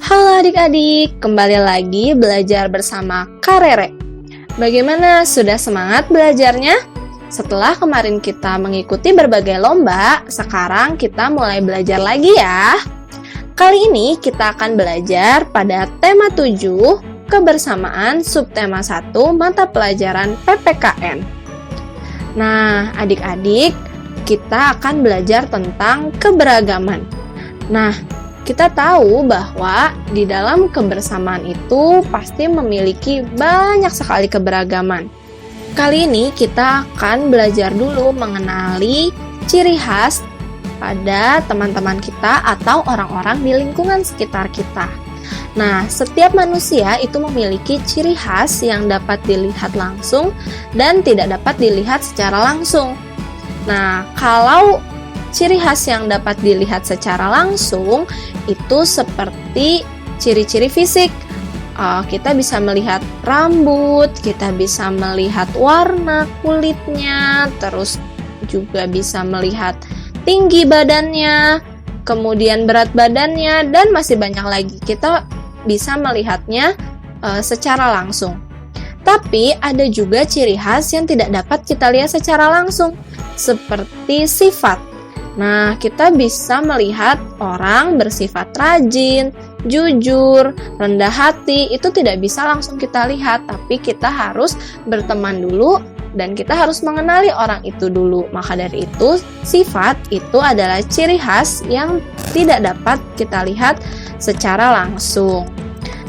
Halo adik-adik, kembali lagi belajar bersama Kak Rere. Bagaimana, sudah semangat belajarnya? Setelah kemarin kita mengikuti berbagai lomba, sekarang kita mulai belajar lagi ya. Kali ini kita akan belajar pada tema 7, kebersamaan subtema 1 mata pelajaran PPKN. Nah, adik-adik, kita akan belajar tentang keberagaman. Nah, kita tahu bahwa di dalam kebersamaan itu pasti memiliki banyak sekali keberagaman. Kali ini kita akan belajar dulu mengenali ciri khas pada teman-teman kita atau orang-orang di lingkungan sekitar kita. Nah, setiap manusia itu memiliki ciri khas yang dapat dilihat langsung dan tidak dapat dilihat secara langsung. Nah, kalau ciri khas yang dapat dilihat secara langsung itu seperti ciri-ciri fisik. Kita bisa melihat rambut, kita bisa melihat warna kulitnya, terus juga bisa melihat tinggi badannya, kemudian berat badannya, dan masih banyak lagi. Kita bisa melihatnya secara langsung. Tapi ada juga ciri khas yang tidak dapat kita lihat secara langsung, seperti sifat. Nah, kita bisa melihat orang bersifat rajin, jujur, rendah hati, itu tidak bisa langsung kita lihat, tapi kita harus berteman dulu dan kita harus mengenali orang itu dulu. Maka dari itu, sifat itu adalah ciri khas yang tidak dapat kita lihat secara langsung.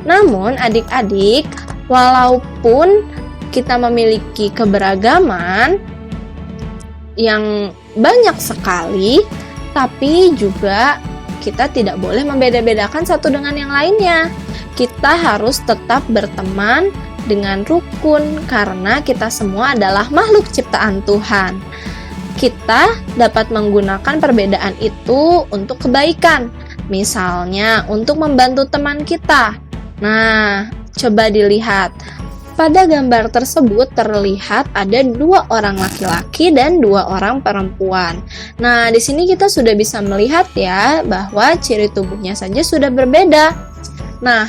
Namun, adik-adik, walaupun kita memiliki keberagaman yang banyak sekali, tapi juga kita tidak boleh membeda-bedakan satu dengan yang lainnya. Kita harus tetap berteman dengan rukun karena kita semua adalah makhluk ciptaan Tuhan. Kita dapat menggunakan perbedaan itu untuk kebaikan, misalnya untuk membantu teman kita. Nah, coba dilihat. Pada gambar tersebut terlihat ada 2 orang laki-laki dan 2 orang perempuan. Nah, di sini kita sudah bisa melihat ya bahwa ciri tubuhnya saja sudah berbeda. Nah,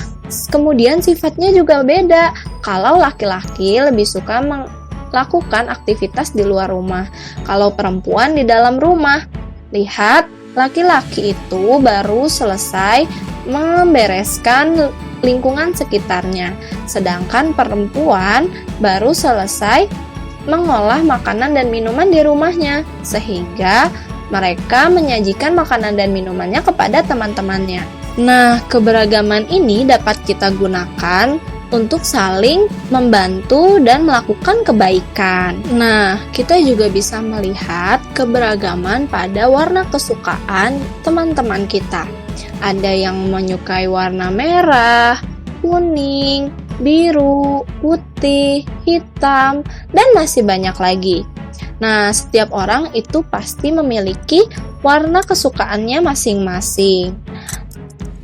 kemudian sifatnya juga beda. Kalau laki-laki lebih suka melakukan aktivitas di luar rumah, kalau perempuan di dalam rumah. Lihat, laki-laki itu baru selesai membereskan lingkungan sekitarnya, sedangkan perempuan baru selesai mengolah makanan dan minuman di rumahnya, sehingga mereka menyajikan makanan dan minumannya kepada teman-temannya. Nah, keberagaman ini dapat kita gunakan untuk saling membantu dan melakukan kebaikan. Nah, kita juga bisa melihat keberagaman pada warna kesukaan teman-teman kita. Ada yang menyukai warna merah, kuning, biru, putih, hitam, dan masih banyak lagi. Nah, setiap orang itu pasti memiliki warna kesukaannya masing-masing.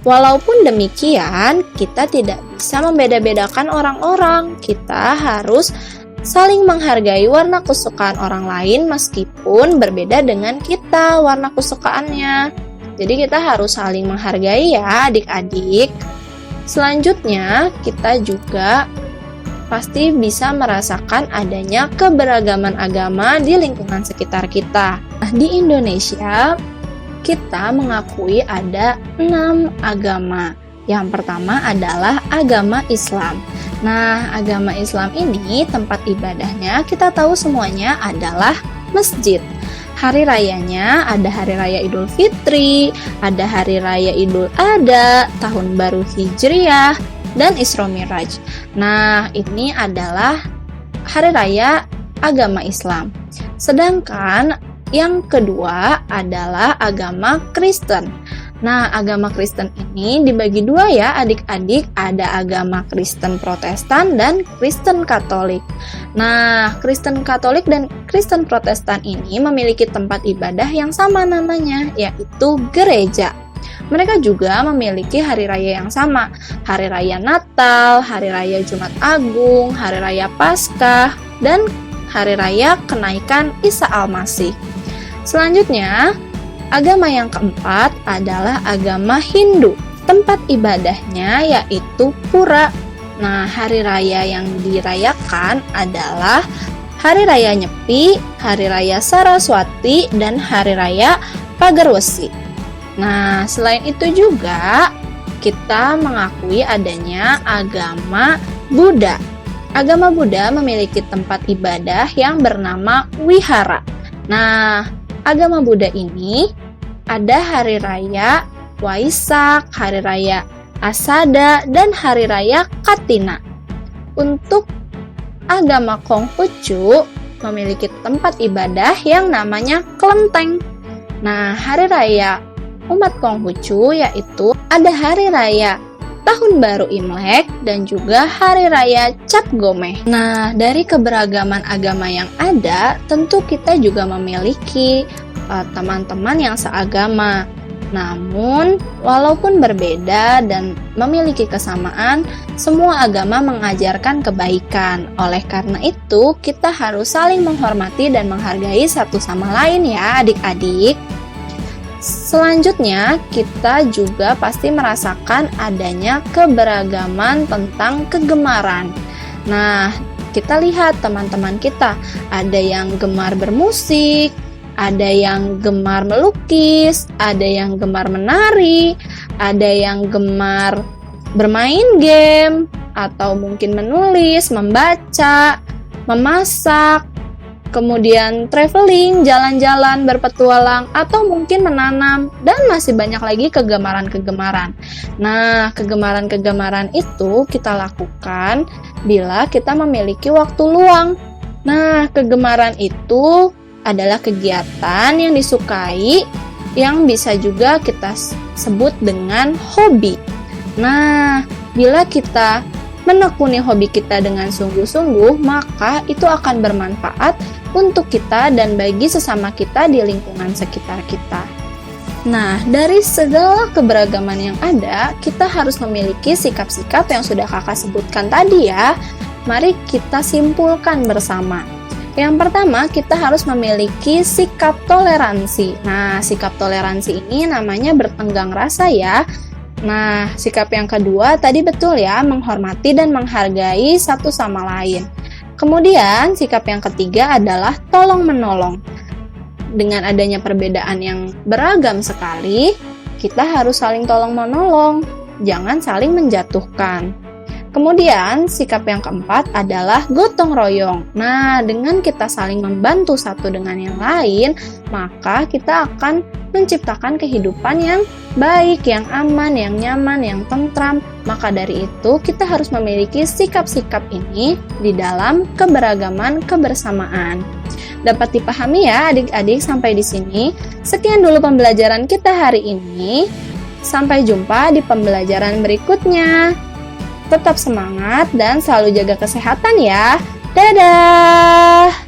Walaupun demikian, kita tidak bisa membeda-bedakan orang-orang. Kita harus saling menghargai warna kesukaan orang lain meskipun berbeda dengan kita warna kesukaannya. Jadi kita harus saling menghargai ya adik-adik. Selanjutnya, kita juga pasti bisa merasakan adanya keberagaman agama di lingkungan sekitar kita. Nah, di Indonesia, kita mengakui ada 6 agama. Yang pertama adalah agama Islam. Nah, agama Islam ini tempat ibadahnya kita tahu semuanya adalah masjid. Hari rayanya ada hari raya Idul Fitri, ada hari raya Idul Adha, Tahun Baru Hijriah, dan Isra Miraj. Nah, ini adalah hari raya agama Islam. Sedangkan yang kedua adalah agama Kristen. Nah, agama Kristen ini dibagi 2 ya adik-adik, ada agama Kristen Protestan dan Kristen Katolik. Nah, Kristen Katolik dan Kristen Protestan ini memiliki tempat ibadah yang sama namanya, yaitu gereja. Mereka juga memiliki hari raya yang sama, hari raya Natal, hari raya Jumat Agung, hari raya Paskah, dan hari raya kenaikan Isa Al-Masih. Selanjutnya, agama yang keempat adalah agama Hindu. tempat ibadahnya yaitu pura. Nah, hari raya yang dirayakan adalah Hari Raya Nyepi, Hari Raya Saraswati, dan Hari Raya Pagarwesi. Nah, selain itu juga kita mengakui adanya agama Buddha. Agama Buddha memiliki tempat ibadah yang bernama wihara. Nah, agama Buddha ini ada hari raya Waisak, hari raya Asada, dan hari raya Katina. Untuk agama Konghucu memiliki tempat ibadah yang namanya kelenteng. Nah, hari raya umat Konghucu yaitu ada hari raya Tahun Baru Imlek dan juga Hari Raya Cap Gomeh. Nah, dari keberagaman agama yang ada, tentu kita juga memiliki teman-teman yang seagama. Namun, walaupun berbeda dan memiliki kesamaan, semua agama mengajarkan kebaikan. Oleh karena itu, kita harus saling menghormati dan menghargai satu sama lain ya, adik-adik. Selanjutnya, kita juga pasti merasakan adanya keberagaman tentang kegemaran. Nah, kita lihat teman-teman kita, ada yang gemar bermusik, ada yang gemar melukis, ada yang gemar menari, ada yang gemar bermain game, atau mungkin menulis, membaca, memasak, kemudian traveling, jalan-jalan, berpetualang, atau mungkin menanam, dan masih banyak lagi kegemaran-kegemaran. Nah, kegemaran-kegemaran itu kita lakukan bila kita memiliki waktu luang. Nah, kegemaran itu adalah kegiatan yang disukai, yang bisa juga kita sebut dengan hobi. Nah, bila kita menekuni hobi kita dengan sungguh-sungguh, maka itu akan bermanfaat untuk kita dan bagi sesama kita di lingkungan sekitar kita. Nah, dari segala keberagaman yang ada, kita harus memiliki sikap-sikap yang sudah kakak sebutkan tadi ya. Mari kita simpulkan bersama. Yang pertama, kita harus memiliki sikap toleransi. Nah, sikap toleransi ini namanya bertenggang rasa ya. Nah, sikap yang kedua tadi betul ya, menghormati dan menghargai satu sama lain. Kemudian, sikap yang ketiga adalah tolong-menolong. Dengan adanya perbedaan yang beragam sekali, kita harus saling tolong-menolong, jangan saling menjatuhkan. Kemudian, sikap yang keempat adalah gotong royong. Nah, dengan kita saling membantu satu dengan yang lain, maka kita akan menciptakan kehidupan yang baik, yang aman, yang nyaman, yang tentram. Maka dari itu, kita harus memiliki sikap-sikap ini di dalam keberagaman kebersamaan. Dapat dipahami ya adik-adik sampai di sini? Sekian dulu pembelajaran kita hari ini. Sampai jumpa di pembelajaran berikutnya. Tetap semangat dan selalu jaga kesehatan ya. Dadah!